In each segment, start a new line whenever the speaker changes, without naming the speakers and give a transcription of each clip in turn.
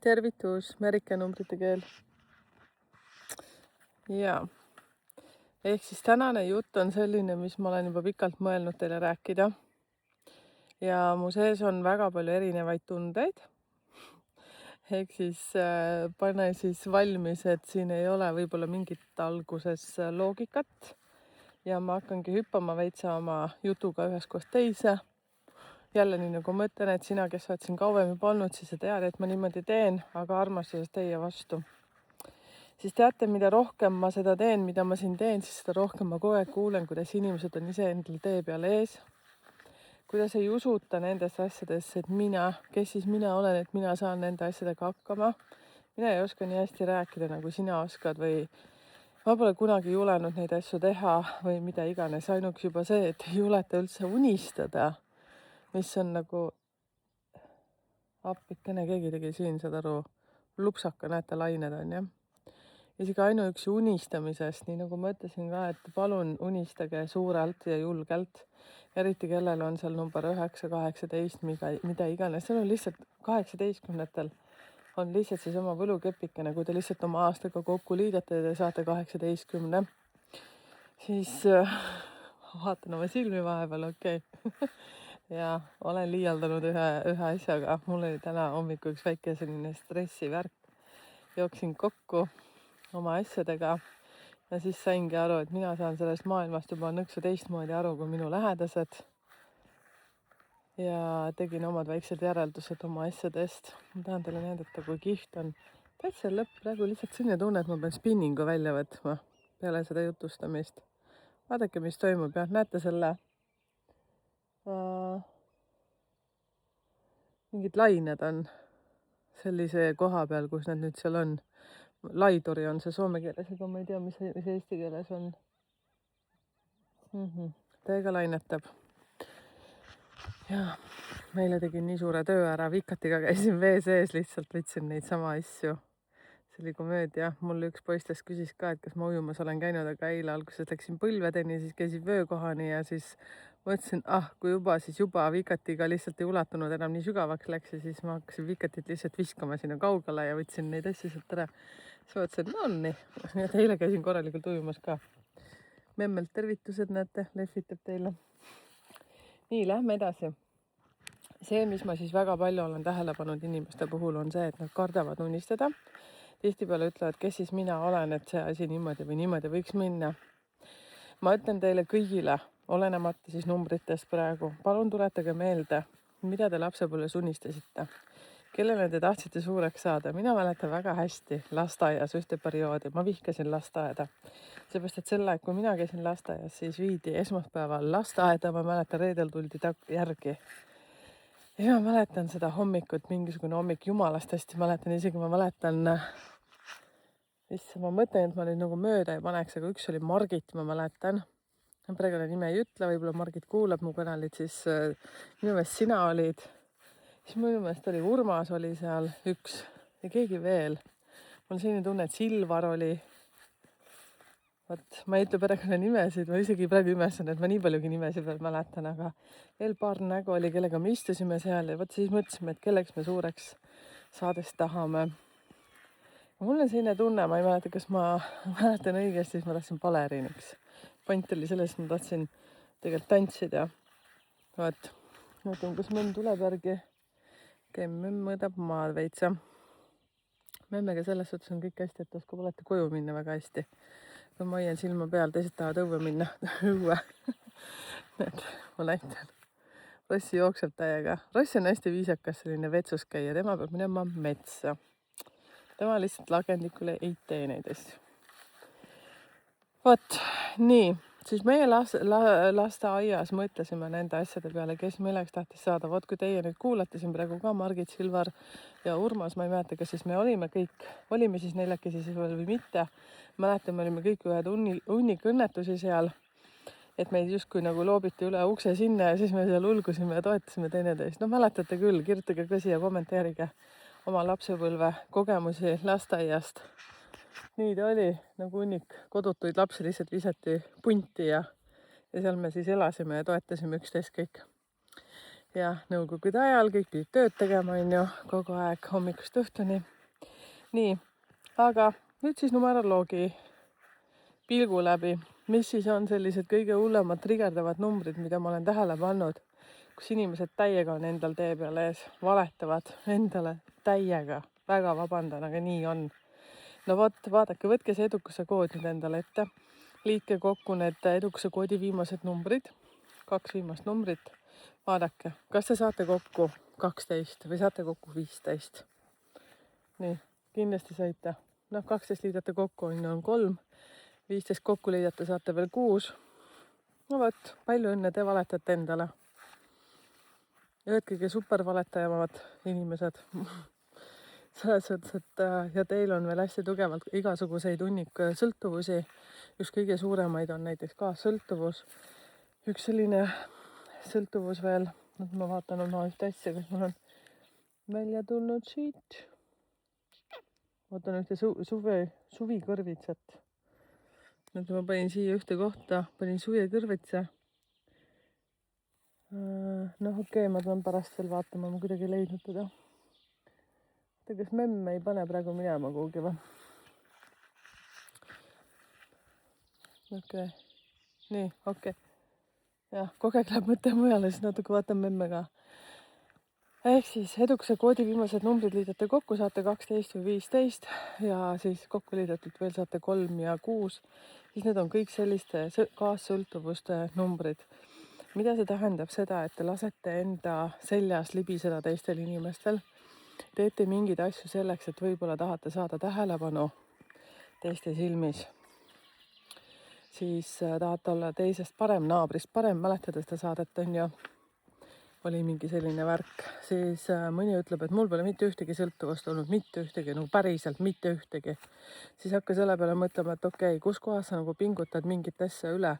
Tervitus, Merike numbrite keel. Jaa, ehk siis tänane jutt on selline, mis ma olen juba pikalt mõelnud teile rääkida. Ja mu sees on väga palju erinevaid tundeid. Ehk siis pane siis valmis, et siin ei ole võib-olla mingit alguses loogikat. Ja ma hakkangi hüppama veitsa oma jutuga ühest kohast teise. Jälle nii nagu ma ütlen, et sina, kes oled siin kauem juba olnud, siis sa tead, et ma niimoodi teen, aga armastusest teie vastu. Siis teate, mida rohkem ma seda teen, mida ma siin teen, siis seda rohkem ma kogu aeg kuulen, kuidas inimesed on iseendal tee peal ees. Kuidas ei usuta nendesse asjadesse, et kes siis mina olen, et mina saan nende asjadega hakkama. Mina ei oska nii hästi rääkida, nagu sina oskad või ma pole kunagi julenud neid asju teha või mida iganes. Ainuks juba see, et ei juleta üldse unistada, mis on nagu appikene, keegi tegi siin, saad aru, lupsaka, näete, lained on, jah. Isegi ainuüksi unistamisest, nii nagu ma ütlesin ka, et palun unistage suurelt ja julgelt. Eriti kellel on seal number 9, 18, mida iganes. See on lihtsalt 18-ndatel on lihtsalt siis oma võlukepikene, kui te lihtsalt oma aastaga kokku liidate ja te saate 18. Siis vaatan oma silmi vahepeal, okei. Ja olen liialdanud ühe asjaga. Mul oli täna hommikul üks väike selline stressivärk. Jooksin kokku oma asjadega ja siis saingi aru, et mina saan sellest maailmast juba nõksu teistmoodi aru kui minu lähedased. Ja tegin omad väiksed järeldused oma asjadest. Ma tahan teile näidata, kui kihvt on. Täitsa lõpp praegu lihtsalt selline tunne, et ma pean spinningu välja võtma peale seda jutustamist. Vaadake, mis toimub ja näete selle mingid lained on sellise koha peal, kus nad nüüd seal on. Laiduri on see soome keeles, aga ma ei tea, mis eesti keeles on. Täiega lainetab. Ja meile tegin nii suure töö ära, Vikatiga käisin vee sees, lihtsalt võtsin neid sama asju. See oli komöödia. Mul üks poistest küsis ka, et kas ma ujumas olen käinud, aga eile alguses läksin põlvedeni, siis käisin vöökohani ja siis mõtlesin, kui juba Vikatiga lihtsalt ei ulatunud enam nii sügavaks läks ja siis ma hakkasin Vikatit lihtsalt viskama sinna kaugele ja võtsin neid asju sealt ära. Siis mõtlesin, no nii. Et eile käisin korralikult ujumas ka. Memmelt tervitused, näete, lehvitab teile. Nii, lähme edasi. See, mis ma siis väga palju olen tähele pannud inimeste puhul, on see, et nad kardavad unistada. Tihtipeale ütlevad, kes siis mina olen, et see asi niimoodi või niimoodi võiks minna. Ma ütlen teile kõigile, olenemata siis numbritest praegu, palun tuletage meelde, mida te lapsepõlves unistasite. Kellele te tahtsite suureks saada? Mina mäletan väga hästi lasteaias ühte perioodi. Ma vihkasin lasteaeda. Seepärast, et selle aeg, kui mina käisin lasteaias, siis viidi esmaspäeval lasteaeda. Ma mäletan, reedel tuldi järgi. Ja ma mäletan seda hommikut, mingisugune hommik, jumalast hästi mäletan. Isegi ma mäletan, ma mõtlen, et ma nüüd nagu mööda ei paneks, aga üks oli Margit, ma mäletan. Praegune nime ei ütle, võib-olla Margit kuulab mu kanalit, siis minu meelest sina olid. Siis minu meelest oli Urmas oli seal üks ja keegi veel. Mul on selline tunne, et Silvar oli. Ma ei ütle perekonna nimesid, ma isegi praegu imestan, et ma nii paljugi nimesid veel mäletan, aga veel paar nägu oli, kellega me istusime seal ja siis mõtlesime, et kelleks me suureks saadest tahame. Mul on selline tunne, ma ei mäleta, kas ma mäletan õigesti, siis ma tahtsin baleriiniks. Point oli selles, et ma tahtsin tegelikult tantsida. Vaatan, kus mõnd tuleb järgi. Memm mõõdab maad veitsa. Memmega selles suhtes on kõik hästi, et oskab alati koju minna väga hästi. Kui ma hoian silma peal, teised tahavad õue minna. Õue. Ma näitan. Rossi jookseb täiega. Ross on hästi viisakas selline vetsus käia. Tema peab minema metsa. Tema lihtsalt lagendikule ei tee neid asju. Nii. Siis meie lasteaias mõtlesime nende asjade peale, kes milleks tahtis saada. Kui teie nüüd kuulate siin praegu ka Margit, Silvar ja Urmas, ma ei mäleta, kas siis me olime siis neljakesi siis veel või mitte. Mäletan, me olime kõik ühed hunnikõnnetusi seal, et meid justkui nagu loobiti üle ukse sinna ja siis me seal ulgusime ja toetasime teineteist. No mäletate küll, kirjutage ka siia, kommenteerige oma lapsepõlve kogemusi lasteaiast. Nii ta oli, nagu hunnik kodutuid lapsi lihtsalt visati punti ja seal me siis elasime ja toetasime üksteist kõik. ja nõukogude ajal kõik pidid tööd tegema, on ju, kogu aeg hommikust õhtuni. nii, aga nüüd siis numeroloogi pilgu läbi, mis siis on sellised kõige hullemad trigerdavad numbrid, mida ma olen tähele pannud, kus inimesed täiega on endal tee peal ees, valetavad endale täiega, väga vabandan, aga nii on. no vot, vaadake, võtke see edukuse kood nüüd endale ette, liitke kokku need edukuse koodi viimased numbrid, 2 viimast numbrit, vaadake, kas te saate kokku 12 või saate kokku 15. nii, kindlasti saite. 12 liidate kokku on 3, 15 kokku liidate saate veel 6. no vot, palju õnne, te valetate endale. ja oled kõige supervaletajamad inimesed. selles mõttes, et ja teil on veel hästi tugevalt igasuguseid sõltuvusi. Üks kõige suuremaid on näiteks kaassõltuvus. Üks selline sõltuvus veel, ma vaatan oma ühte asja, kas mul on välja tulnud siit. Vaatan ühte suvikõrvitsat. nüüd ma panin siia ühte kohta, panin suvikõrvitsa. okei, ma pean pärast veel vaatama, ma kuidagi ei leidnud teda. kas memme ei pane praegu minema kuhugi või? okei. nii, okei. jah, kogu aeg läheb mõte mujale, siis natuke vaatan memme ka. ehk siis edukuse koodi viimased numbrid liidate kokku, saate 12 või 15 ja siis kokku liidetud veel saate 3 ja 6. siis need on kõik selliste kaassõltuvuste numbrid. mida see tähendab? Seda, et te lasete enda seljas libiseda teistel inimestel. Teete mingeid asju selleks, et võib-olla tahate saada tähelepanu teiste silmis. Siis tahate olla teisest parem, naabrist parem, mäletada seda saadet, on ju. Oli mingi selline värk, siis mõni ütleb, et mul pole mitte ühtegi sõltuvust olnud, mitte ühtegi, nagu päriselt mitte ühtegi. Siis hakka selle peale mõtlema, et okei, kus kohas sa nagu pingutad mingit asja üle,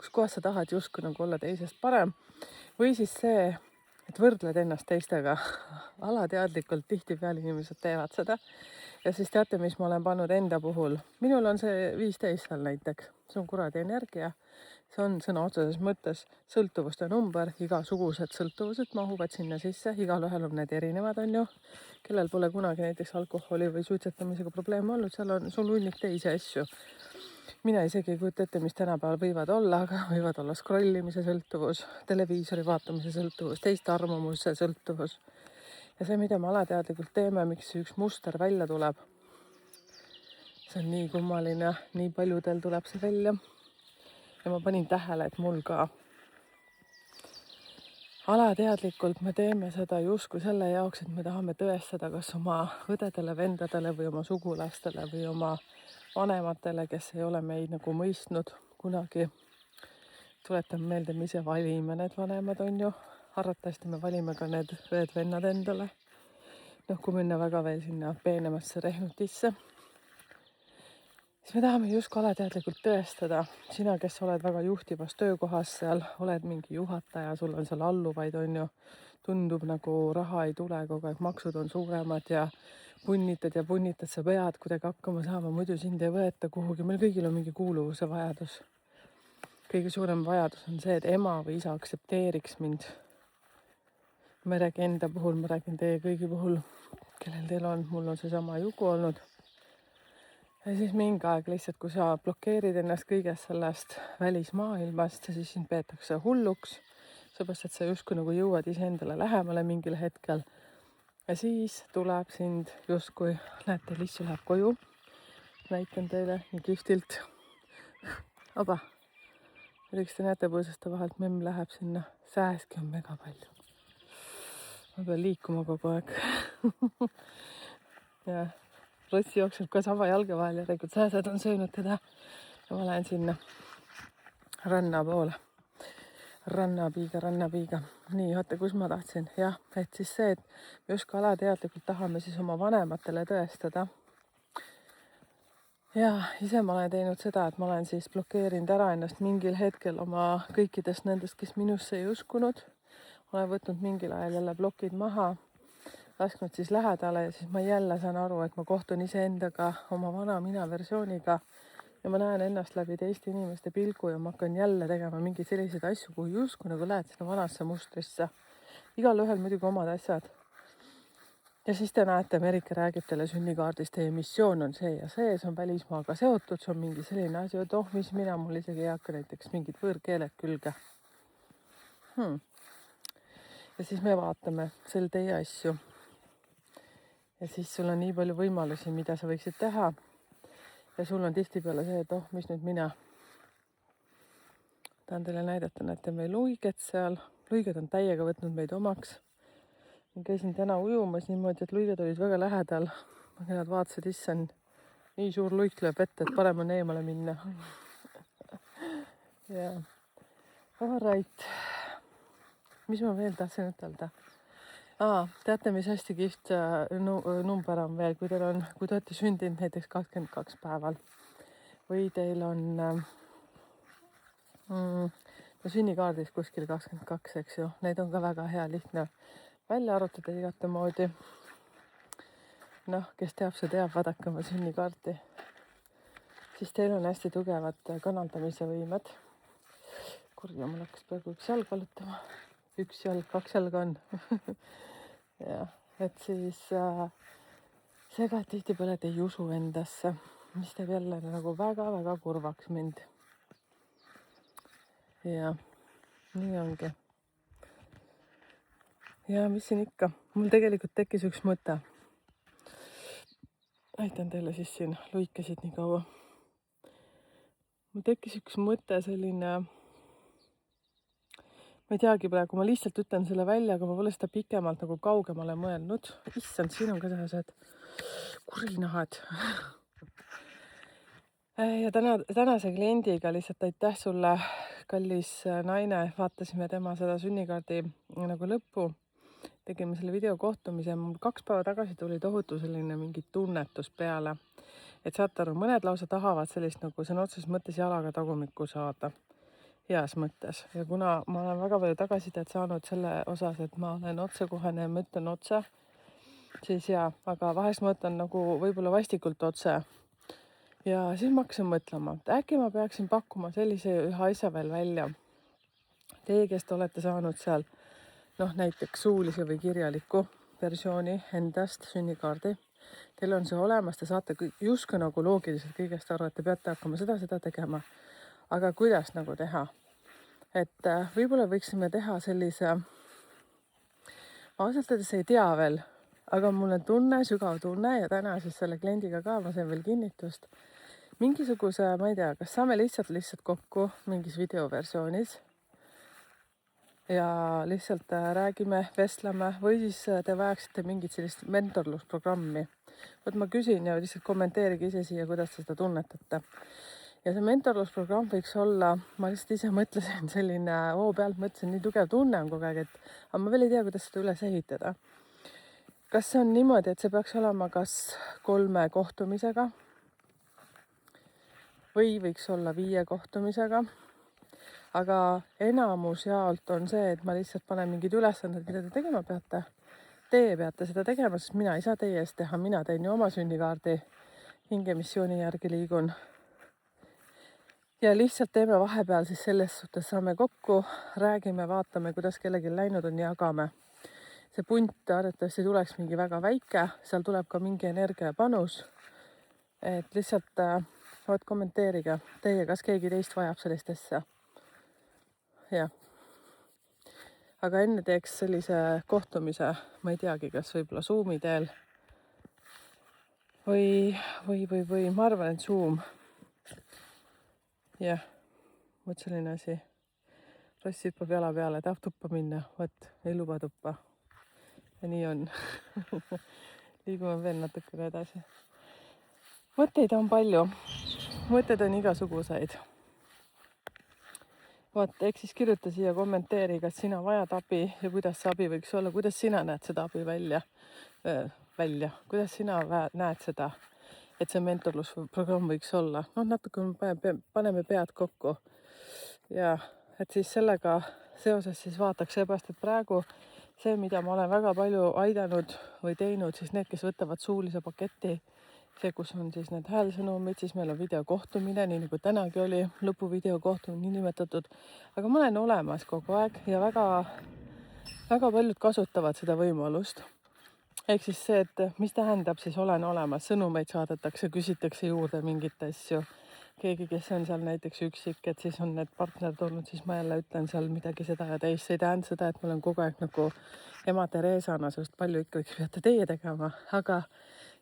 kus kohas sa tahad justkui nagu olla teisest parem. Või siis see, et võrdled ennast teistega. Alateadlikult tihtipeale inimesed teevad seda. Ja siis teate, mis ma olen pannud enda puhul. Minul on see 15 seal näiteks. See on kuradi energia. See on sõna otseses mõttes sõltuvuste number, igasugused sõltuvused mahuvad sinna sisse, igal ühel on need erinevad, on ju. Kellel pole kunagi näiteks alkoholi või suitsetamisega probleeme olnud, seal on sul hunnik teisi asju. Mina isegi ei kujuta ette, mis tänapäeval võivad olla, aga võivad olla scrollimise sõltuvus, televiisori vaatamise sõltuvus, teiste arvamuse sõltuvus. Ja see, mida me alateadlikult teeme, miks üks muster välja tuleb, see on nii kummaline, nii paljudel tuleb see välja. Ja ma panin tähele, et mul ka. Alateadlikult me teeme seda justkui selle jaoks, et me tahame tõestada kas oma õdedele, vendadele või oma sugulastele või oma vanematele, kes ei ole meid nagu mõistnud kunagi. Tuletan meelde, me ise valime need vanemad, on ju. Arvatavasti me valime ka need õed-vennad endale. Kui minna väga veel sinna peenemasse rehnutisse. Siis me tahame justkui alateadlikult tõestada, sina, kes oled väga juhtivas töökohas seal, oled mingi juhataja, sul on seal alluvaid, on ju, tundub nagu raha ei tule, kogu aeg maksud on suuremad ja punnitad, sa pead kuidagi hakkama saama, muidu sind ei võeta kuhugi, meil kõigil on mingi kuuluvuse vajadus. Kõige suurem vajadus on see, et ema või isa aktsepteeriks mind. Ma ei räägi enda puhul, ma räägin teie kõigi puhul, kellel teil on, mul on seesama jugu olnud. Ja siis mingi aeg lihtsalt, kui sa blokeerid ennast kõigest sellest välismaailmast, siis sind peetakse hulluks, seepärast, et sa justkui nagu jõuad iseendale lähemale mingil hetkel. Ja siis tuleb sind justkui, näete, Lissu läheb koju. Näitan teile nii kihvtilt. Aba, eks te näete põõsaste vahelt, memm läheb sinna. Sääski on mega palju. Ma pean liikuma kogu aeg. ja Rossi jookseb ka sama jalge vahel, järelikult sääsed on söönud teda. Ja ma lähen sinna ranna poole. Rannapiiga. Nii, vaata, kus ma tahtsin. Jah, et siis see, et me justkui alateadlikult tahame siis oma vanematele tõestada. Ja ise ma olen teinud seda, et ma olen siis blokeerinud ära ennast mingil hetkel oma kõikidest nendest, kes minusse ei uskunud. Olen võtnud mingil ajal jälle blokid maha. Lasknud siis lähedale ja siis ma jälle saan aru, et ma kohtun iseendaga oma vana mina versiooniga ja ma näen ennast läbi teiste inimeste pilgu ja ma hakkan jälle tegema mingeid selliseid asju, kuhu justkui nagu lähed sinna vanasse mustrisse. igalühel muidugi omad asjad. Ja siis te näete, Merike räägib teile sünnikaardist, teie missioon on see ja see on välismaaga seotud, see on mingi selline asi, et mis mina, mul isegi ei hakka näiteks mingid võõrkeeled külge. Ja siis me vaatame seal teie asju. Ja siis sul on nii palju võimalusi, mida sa võiksid teha. Ja sul on tihtipeale see, et mis nüüd mina tahan teile näidata, näete meil luiged seal. Luiged on täiega võtnud meid omaks. Ma käisin täna ujumas niimoodi, et luiged olid väga lähedal. Aga nad vaatasid, issand, nii suur luik lööb ette, et parem on eemale minna. Ja, alright. Mis ma veel tahtsin ütelda? Teate, mis hästi kihvt number on veel, kui te olete sündinud näiteks 22 päeval või teil on sünnikaardis kuskil 22, eks ju. Neid on ka väga hea lihtne välja arvutada igate moodi. Kes teab, see teab, vaadake oma sünnikaarti. Siis teil on hästi tugevad kanaldamise võimed. Kurja, mul hakkas praegu üks jalg valutama. Üks jalg, 2 jalga on. Ja, et siis seega tihtipeale te ei usu endasse, mis teeb jälle nagu väga-väga kurvaks mind. Ja nii ongi. Ja mis siin ikka? Mul tegelikult tekkis üks mõte. Näitan teile siis siin luikesid nii kaua. Mul tekkis üks mõte selline... Ma ei teagi praegu, ma lihtsalt ütlen selle välja, aga ma pole seda pikemalt nagu kaugemale mõelnud. Issand, siin on ka sellised kurinahad. Ja tänase kliendiga lihtsalt aitäh sulle, kallis naine. Vaatasime tema seda sünnikaardi nagu lõppu. Tegime selle videokohtumise. Mul 2 päeva tagasi tuli tohutu selline mingi tunnetus peale. Et saate aru, mõned lausa tahavad sellist nagu sõna otseses mõttes jalaga tagumikku saada. Heas mõttes. Ja kuna ma olen väga palju tagasisidet saanud selle osas, et ma olen otsekohane ja ma ütlen otse, siis aga vahest ma ütlen nagu võib-olla vastikult otse. Ja siis ma hakkasin mõtlema, et äkki ma peaksin pakkuma sellise ühe asja veel välja. Teie, kes te olete saanud seal näiteks suulise või kirjaliku versiooni endast sünnikaardi. Teil on see olemas, te saate justkui nagu loogiliselt kõigest aru, et te peate hakkama seda tegema. Aga kuidas nagu teha? Et võib-olla võiksime teha sellise, ma ausalt öeldes ei tea veel, aga mul on tunne, sügav tunne ja täna siis selle kliendiga ka, ma sain veel kinnitust. Mingisuguse, ma ei tea, kas saame lihtsalt kokku mingis videoversioonis ja lihtsalt räägime, vestleme või siis te vajaksite mingit sellist mentorlusprogrammi. Võt ma küsin ja lihtsalt kommenteerige ise siia, kuidas te seda tunnetate. Ja see mentorlusprogramm võiks olla, ma lihtsalt ise mõtlesin selline pealt mõtlesin, nii tugev tunne on kogu aeg, aga ma veel ei tea, kuidas seda üles ehitada. Kas see on niimoodi, et see peaks olema kas 3 kohtumisega või võiks olla 5 kohtumisega, aga enamus jaolt on see, et ma lihtsalt panen mingid ülesanded, mida te tegema peate. Teie peate seda tegema, sest mina ei saa teie eest teha, mina teen ju oma sünnikaardi hingemissiooni järgi liigun. Ja lihtsalt teeme vahepeal siis selles suhtes saame kokku, räägime, vaatame, kuidas kellelgi läinud on, jagame. See punt arvatavasti tuleks mingi väga väike, seal tuleb ka mingi energia panus. Et lihtsalt kommenteerige teie, kas keegi teist vajab sellist asja. Ja. Aga enne teeks sellise kohtumise, ma ei teagi, kas võib-olla Zoomi teel või ma arvan, et Zoom. Jah, võt selline asi. Ross hüppab jala peale, tahab tuppa minna, võt, ei luba tuppa. Ja nii on. Liigume veel natukene edasi. Mõtteid on palju. Mõtted on igasuguseid. Vaat, eks siis kirjuta siia kommenteeri, kas sina vajad abi ja kuidas see abi võiks olla. Kuidas sina näed seda abi välja? Kuidas sina näed seda? Et see mentorlusprogramm võiks olla. Natuke paneme pead kokku. Ja et siis sellega seoses siis vaataks seepärast, et praegu see, mida ma olen väga palju aidanud või teinud, siis need, kes võtavad suulise paketi, see, kus on siis need häälsõnumid, siis meil on videokohtumine, nii nagu tänagi oli lõpuvideokohtumine nii nimetatud. Aga ma olen olemas kogu aeg ja väga väga paljud kasutavad seda võimalust. Ehk siis see, et mis tähendab siis olen olemas, sõnumeid saadetakse, küsitakse juurde mingit asju. Keegi, kes on seal näiteks üksik, et siis on need partner tulnud, siis ma jälle ütlen seal midagi seda ja teist. See ei tähenda seda, et ma olen kogu aeg nagu ema Theresana, sest palju ikkagi peate teie tegema, aga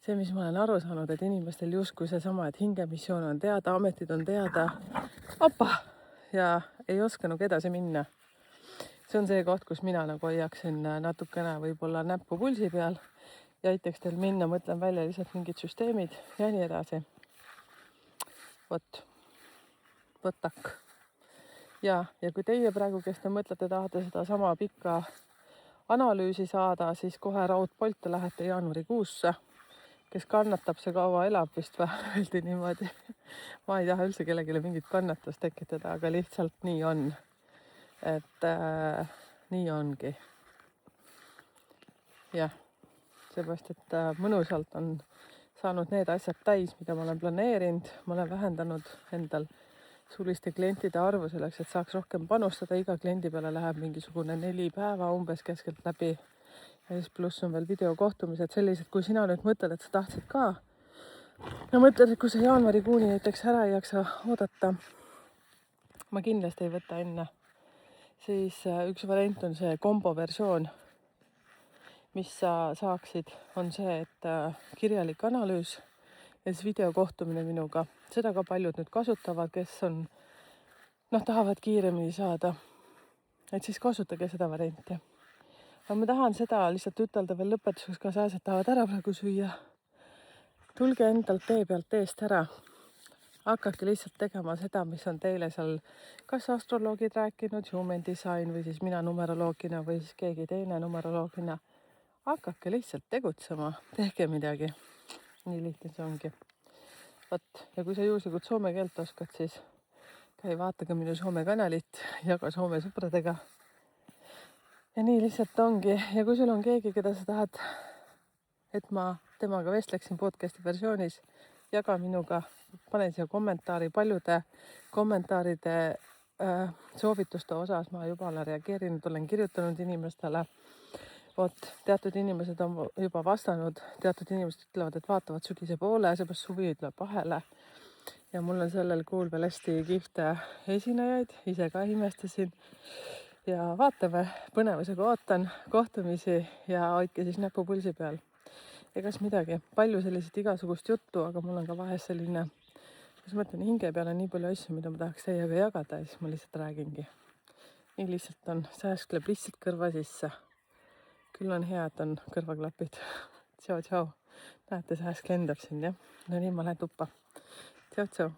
see, mis ma olen aru saanud, et inimestel justkui seesama, et hingemissioon on teada, ametid on teada, ja ei oska nagu edasi minna. See on see koht, kus mina nagu hoiaksin natukene võib-olla näppu pulsi peal ja aitaks teil minna, mõtlen välja lihtsalt mingid süsteemid ja nii edasi. Võtak. Ja kui teie praegu, kes te mõtlete, tahate seda sama pikka analüüsi saada, siis kohe raudpolte lähete jaanuarikuusse. Kes kannatab, see kaua elab vist või öeldi niimoodi. Ma ei taha üldse kellelegi mingit kannatust tekitada, aga lihtsalt nii on. Et nii ongi. Jah, seepärast, et mõnusalt on saanud need asjad täis, mida ma olen planeerinud. Ma olen vähendanud endal suliste klientide arvu selleks, et saaks rohkem panustada. Iga kliendi peale läheb mingisugune 4 päeva umbes keskelt läbi. Ja siis pluss on veel videokohtumised sellised, kui sina nüüd mõtled, et sa tahtsid ka. Ja mõtled, et kui sa jaanuarikuuni näiteks ära ei jaksa oodata, ma kindlasti ei võta enne. Siis üks variant on see kombo versioon, mis sa saaksid, on see, et kirjalik analüüs ja siis videokohtumine minuga. Seda ka paljud nüüd kasutavad, kes on, tahavad kiiremini saada. Et siis kasutage seda varianti. Aga ma tahan seda lihtsalt ütelda veel lõpetuseks, ka sääsed tahavad ära praegu süüa. Tulge endalt tee pealt eest ära. Hakake lihtsalt tegema seda, mis on teile seal kas astroloogid rääkinud, human design või siis mina numeroloogina või siis keegi teine numeroloogina. Hakake lihtsalt tegutsema, tehke midagi. Nii lihtne see ongi. Ja kui sa juhuslikult soome keelt oskad, siis käi vaatage minu Soome kanalit, jaga Soome sõpradega. Ja nii lihtsalt ongi. Ja kui sul on keegi, keda sa tahad, et ma temaga vestleksin podcasti versioonis, jaga minuga, panen siia kommentaari. Paljude kommentaaride soovituste osas ma juba olen reageerinud, olen kirjutanud inimestele. Teatud inimesed on juba vastanud, teatud inimesed ütlevad, et vaatavad sügise poole, seepärast suvi tuleb vahele. Ja mul on sellel kuul veel hästi kihvte esinejaid, ise ka imestasin. Ja vaatame, põnevusega ootan kohtumisi ja hoidke siis näpu pulsi peal. Egas midagi, palju selliseid igasugust juttu, aga mul on ka vahest selline, kus ma mõtlen hinge peale nii palju asju, mida ma tahaks teiega jagada ja siis ma lihtsalt räägingi. Nii lihtsalt on, sääskleb lihtsalt kõrva sisse. Küll on hea, et on kõrvaklapid. Tšau. Näete, sääsk lendab siin, jah? No nii, ma lähen tuppa. Tšau.